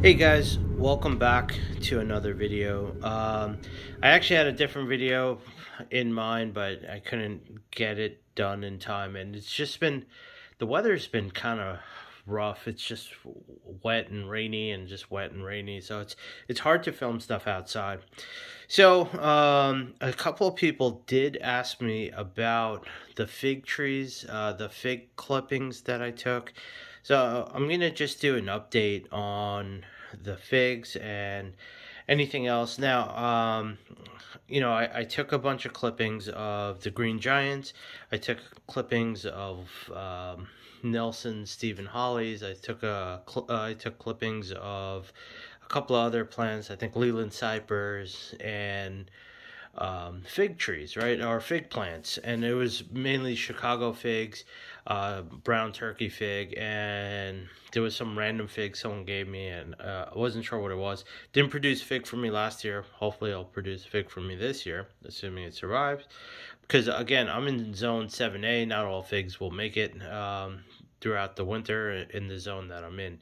Hey guys, welcome back to another video. I actually had a different video in mind, but I couldn't get it done in time, and it's just been, the weather's been kind of rough. It's just wet and rainy and just wet and rainy, so it's hard to film stuff outside. So a couple of people did ask me about the fig trees, the fig clippings that I took. So I'm gonna just do an update on the figs and anything else. Now, I took a bunch of clippings of the Green Giants. I took clippings of Nelson Stephen Hollies. I took clippings of a couple of other plants. I think Leland Cypers and fig trees, right, or fig plants, and it was mainly Chicago figs, brown turkey fig, and there was some random fig someone gave me, and I wasn't sure what it was. Didn't produce fig for me last year. Hopefully it'll produce fig for me this year, assuming it survives, because again, I'm in zone 7A. Not all figs will make it throughout the winter in the zone that I'm in.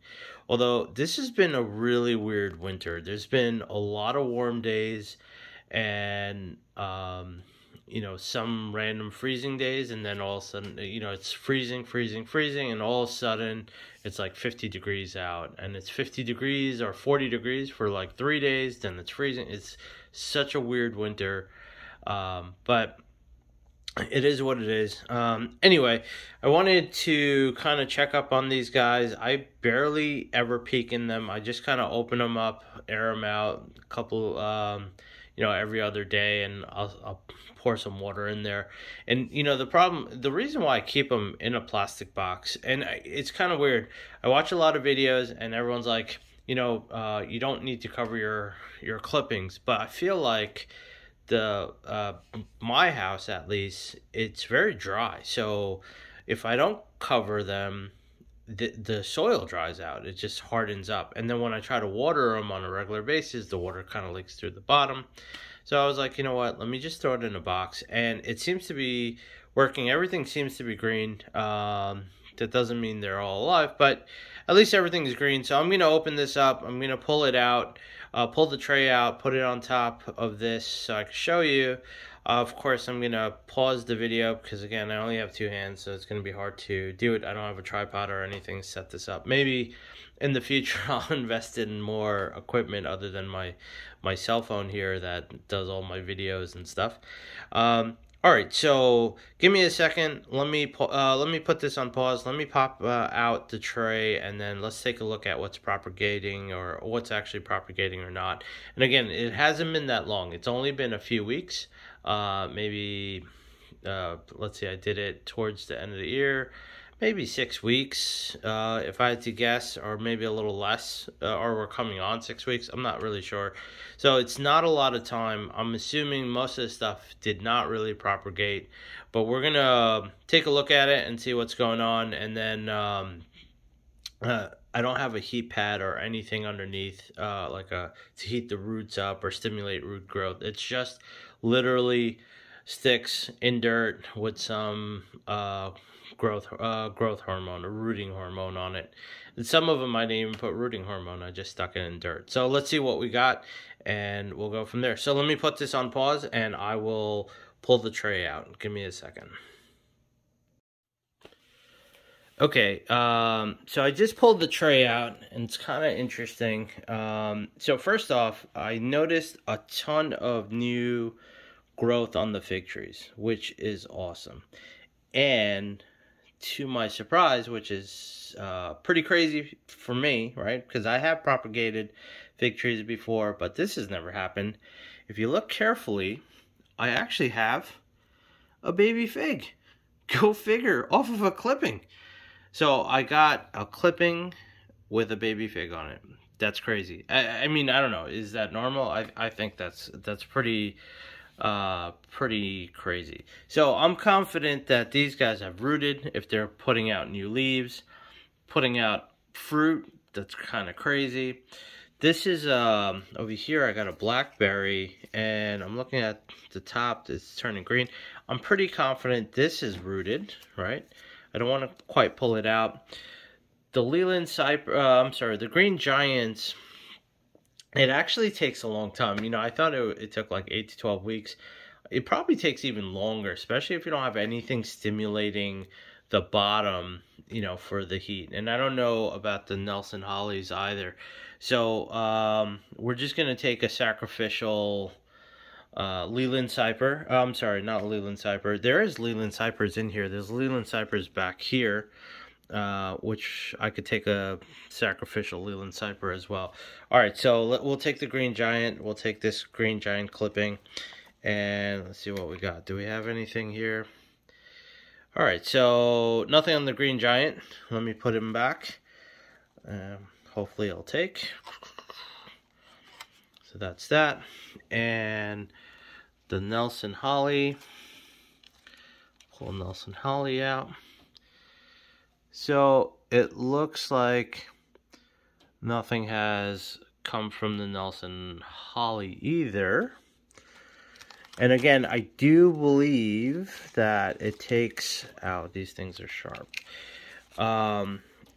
Although this has been a really weird winter. There's been a lot of warm days and some random freezing days, and then all of a sudden, it's freezing, and all of a sudden it's like 50 degrees out, and it's 50 degrees or 40 degrees for like 3 days, then it's freezing. It's such a weird winter, but it is what it is. Anyway, I wanted to kind of check up on these guys. I barely ever peek in them. I just kind of open them up, air them out a couple every other day, and I'll pour some water in there. And the reason why I keep them in a plastic box, and it's kind of weird. I watch a lot of videos and everyone's like, you don't need to cover your clippings, but I feel like my house, at least, it's very dry. So if I don't cover them, the soil dries out. It just hardens up, and then when I try to water them on a regular basis, the water kind of leaks through the bottom. So I was like, you know what, let me just throw it in a box, and it seems to be working. Everything seems to be green. That doesn't mean they're all alive, but at least everything is green. So I'm gonna open this up, I'm gonna pull it out, pull the tray out, put it on top of this so I can show you. Of course, I'm going to pause the video because, again, I only have two hands, so it's going to be hard to do it. I don't have a tripod or anything to set this up. Maybe in the future I'll invest in more equipment other than my cell phone here that does all my videos and stuff. All right, so give me a second. Let me put this on pause. Let me pop out the tray, and then let's take a look at what's propagating, or what's actually propagating or not. And again, it hasn't been that long. It's only been a few weeks. Maybe let's see, I did it towards the end of the year, maybe 6 weeks, if I had to guess, or maybe a little less, or we're coming on 6 weeks. I'm not really sure. So it's not a lot of time. I'm assuming most of the stuff did not really propagate, but we're gonna take a look at it and see what's going on. And then I don't have a heat pad or anything underneath, to heat the roots up or stimulate root growth. It's just literally sticks in dirt with some growth hormone or rooting hormone on it. And some of them I didn't even put rooting hormone. I just stuck it in dirt. So let's see what we got, and we'll go from there. So let me put this on pause, and I will pull the tray out. Give me a second. Okay, so I just pulled the tray out, and it's kind of interesting. So first off, I noticed a ton of new growth on the fig trees, which is awesome. And to my surprise, which is pretty crazy for me, right? Because I have propagated fig trees before, but this has never happened. If you look carefully, I actually have a baby fig. Go figure, off of a clipping. So I got a clipping with a baby fig on it. That's crazy. I mean, I don't know. Is that normal? I think that's pretty crazy. So I'm confident that these guys have rooted if they're putting out new leaves, putting out fruit. That's kind of crazy. This is over here I got a blackberry, and I'm looking at the top. It's turning green. I'm pretty confident this is rooted, right? I don't want to quite pull it out. The Leland Cypher, the Green Giants, It actually takes a long time. You know, I thought it took like 8 to 12 weeks. It probably takes even longer, especially if you don't have anything stimulating the bottom, you know, for the heat. And I don't know about the Nelson Hollies either. So we're just going to take a sacrificial Leland Cyper. I'm sorry, not Leland Cyper. There is Leland Cypers in here. There's Leland Cypers back here, which I could take a sacrificial Leland Cyper as well. All right, so we'll take the Green Giant. We'll take this Green Giant clipping, and let's see what we got. Do we have anything here? All right, so nothing on the Green Giant. Let me put him back. Hopefully it'll take. So that's that. And the Nelson Holly. Pull Nelson Holly out. So it looks like nothing has come from the Nelson Holly either. And again, I do believe that it takes, ow, these things are sharp.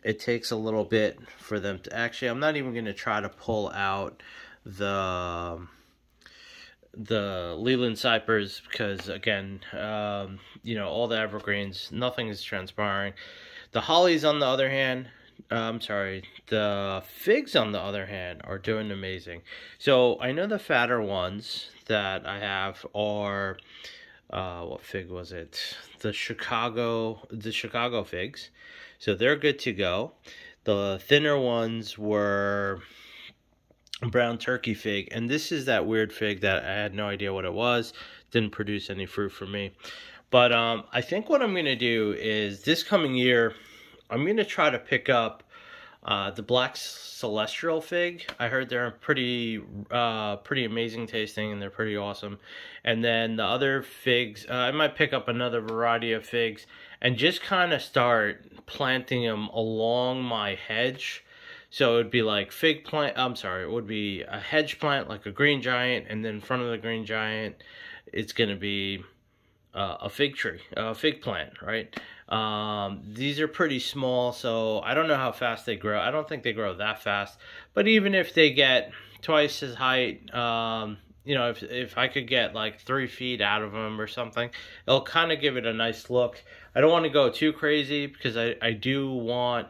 It takes a little bit for them to, actually, I'm not even going to try to pull out the Leland Cypers because, again, you know, all the evergreens, nothing is transpiring. The hollies, on the other hand, the figs, on the other hand, are doing amazing. So I know the fatter ones that I have are, what fig was it? The Chicago figs. So they're good to go. The thinner ones were brown turkey fig, and this is that weird fig that I had no idea what it was. Didn't produce any fruit for me. But I think what I'm going to do is this coming year, I'm going to try to pick up the Black Celestial fig. I heard they're pretty amazing tasting, and they're pretty awesome. And then the other figs, I might pick up another variety of figs and just kind of start planting them along my hedge. So it would be like fig plant, it would be a hedge plant like a Green Giant, and then in front of the Green Giant, it's going to be a fig tree, a fig plant, right? These are pretty small, so I don't know how fast they grow. I don't think they grow that fast, but even if they get twice as height, you know, if I could get like 3 feet out of them or something, it'll kind of give it a nice look. I don't want to go too crazy because I do want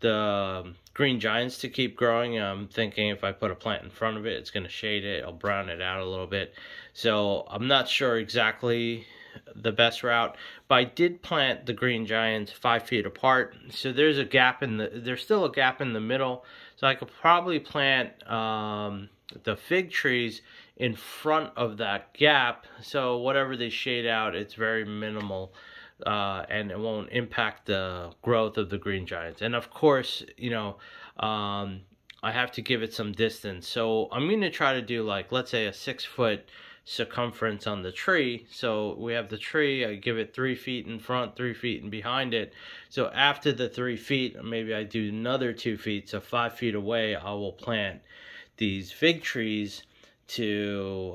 the Green Giants to keep growing. I'm thinking if I put a plant in front of it, it's going to shade it. It'll brown it out a little bit. So I'm not sure exactly the best route, but I did plant the Green Giants 5 feet apart. So there's a gap there's still a gap in the middle. So I could probably plant the fig trees in front of that gap. So whatever they shade out, it's very minimal. And it won't impact the growth of the Green Giants. And of course, you know, I have to give it some distance. So I'm going to try to do, like, let's say a 6-foot circumference on the tree. So we have the tree, I give it 3 feet in front, 3 feet in behind it. So after the 3 feet, maybe I do another 2 feet. So 5 feet away, I will plant these fig trees to,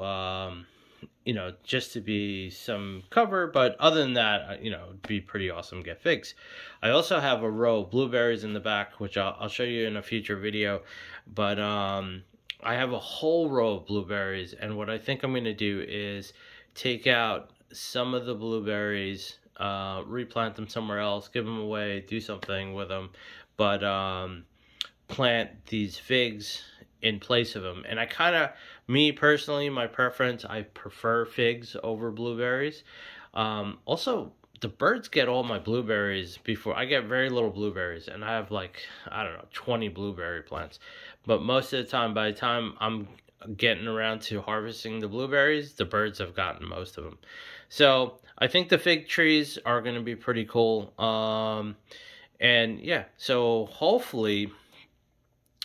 you know, just to be some cover. But other than that, you know, it'd be pretty awesome to get figs. I also have a row of blueberries in the back, which I'll show you in a future video. But I have a whole row of blueberries, and what I think I'm going to do is take out some of the blueberries, replant them somewhere else, give them away, do something with them, but plant these figs in place of them. And I kind of, me personally, my preference, I prefer figs over blueberries. Also, the birds get all my blueberries before. I get very little blueberries, and I have, like, I don't know, 20 blueberry plants. But most of the time, by the time I'm getting around to harvesting the blueberries, the birds have gotten most of them. So I think the fig trees are going to be pretty cool. And yeah, so hopefully,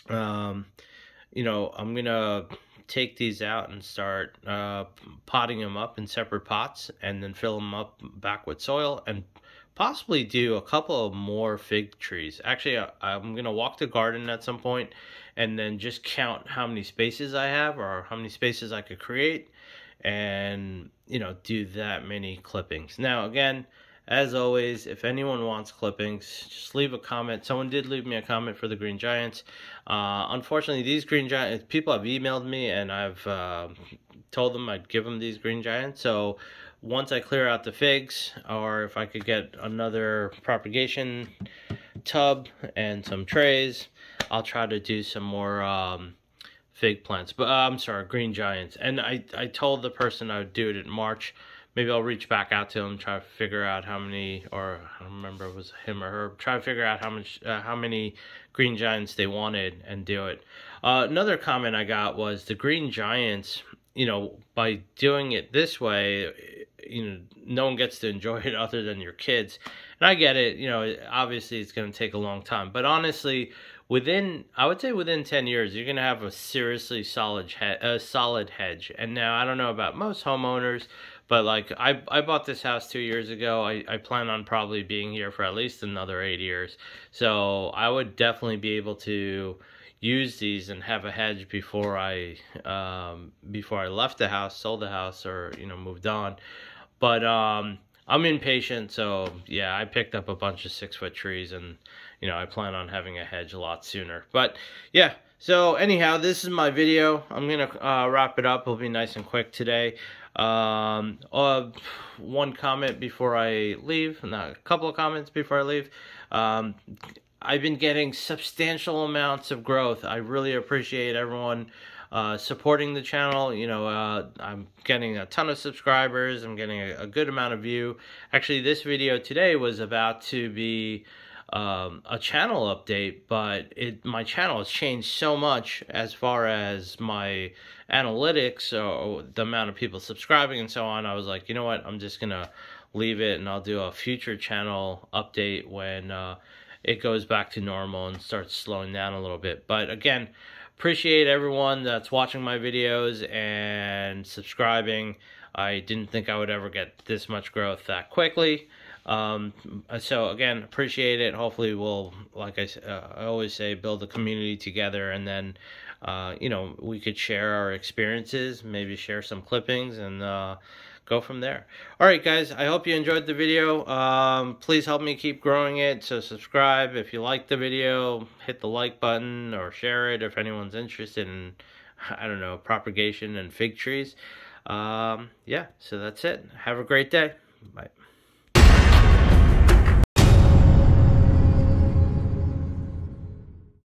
you know, I'm going to take these out and start potting them up in separate pots, and then fill them up back with soil, and possibly do a couple of more fig trees. Actually, I'm going to walk the garden at some point and then just count how many spaces I have, or how many spaces I could create, and, you know, do that many clippings. Now, again, as always, if anyone wants clippings, just leave a comment. Someone did leave me a comment for the Green Giants. Unfortunately, these Green Giants, people have emailed me, and I've told them I'd give them these Green Giants. So once I clear out the figs, or if I could get another propagation tub and some trays, I'll try to do some more fig plants. But I'm sorry, Green Giants. And I told the person I would do it in March. Maybe I'll reach back out to him, try to figure out how many, or I don't remember if it was him or her, try to figure out how many Green Giants they wanted and do it. Another comment I got was the Green Giants, you know, by doing it this way, you know, no one gets to enjoy it other than your kids. And I get it, you know, obviously it's going to take a long time. But honestly, I would say within 10 years, you're going to have a seriously solid hedge. And now, I don't know about most homeowners, but like I bought this house 2 years ago. I plan on probably being here for at least another 8 years. So I would definitely be able to use these and have a hedge before I left the house, sold the house, or, you know, moved on. But I'm impatient, so yeah, I picked up a bunch of 6-foot trees, and you know, I plan on having a hedge a lot sooner. But yeah, so anyhow, this is my video. I'm gonna wrap it up. It'll be nice and quick today. One comment before I leave, a couple of comments before I leave. I've been getting substantial amounts of growth. I really appreciate everyone supporting the channel. You know, I'm getting a ton of subscribers. I'm getting a good amount of view. Actually, this video today was about to be a channel update, but my channel has changed so much as far as my analytics, or the amount of people subscribing and so on. I was like, you know what, I'm just gonna leave it, and I'll do a future channel update when it goes back to normal and starts slowing down a little bit. But again, appreciate everyone that's watching my videos and subscribing. I didn't think I would ever get this much growth that quickly. So again, appreciate it. Hopefully we'll, like I always say, build a community together, and then you know, we could share our experiences, maybe share some clippings, and go from there. All right, guys, I hope you enjoyed the video. Please help me keep growing it. So subscribe if you like the video, hit the like button, or share it if anyone's interested in, I don't know, propagation and fig trees. Yeah, so that's it. Have a great day. Bye.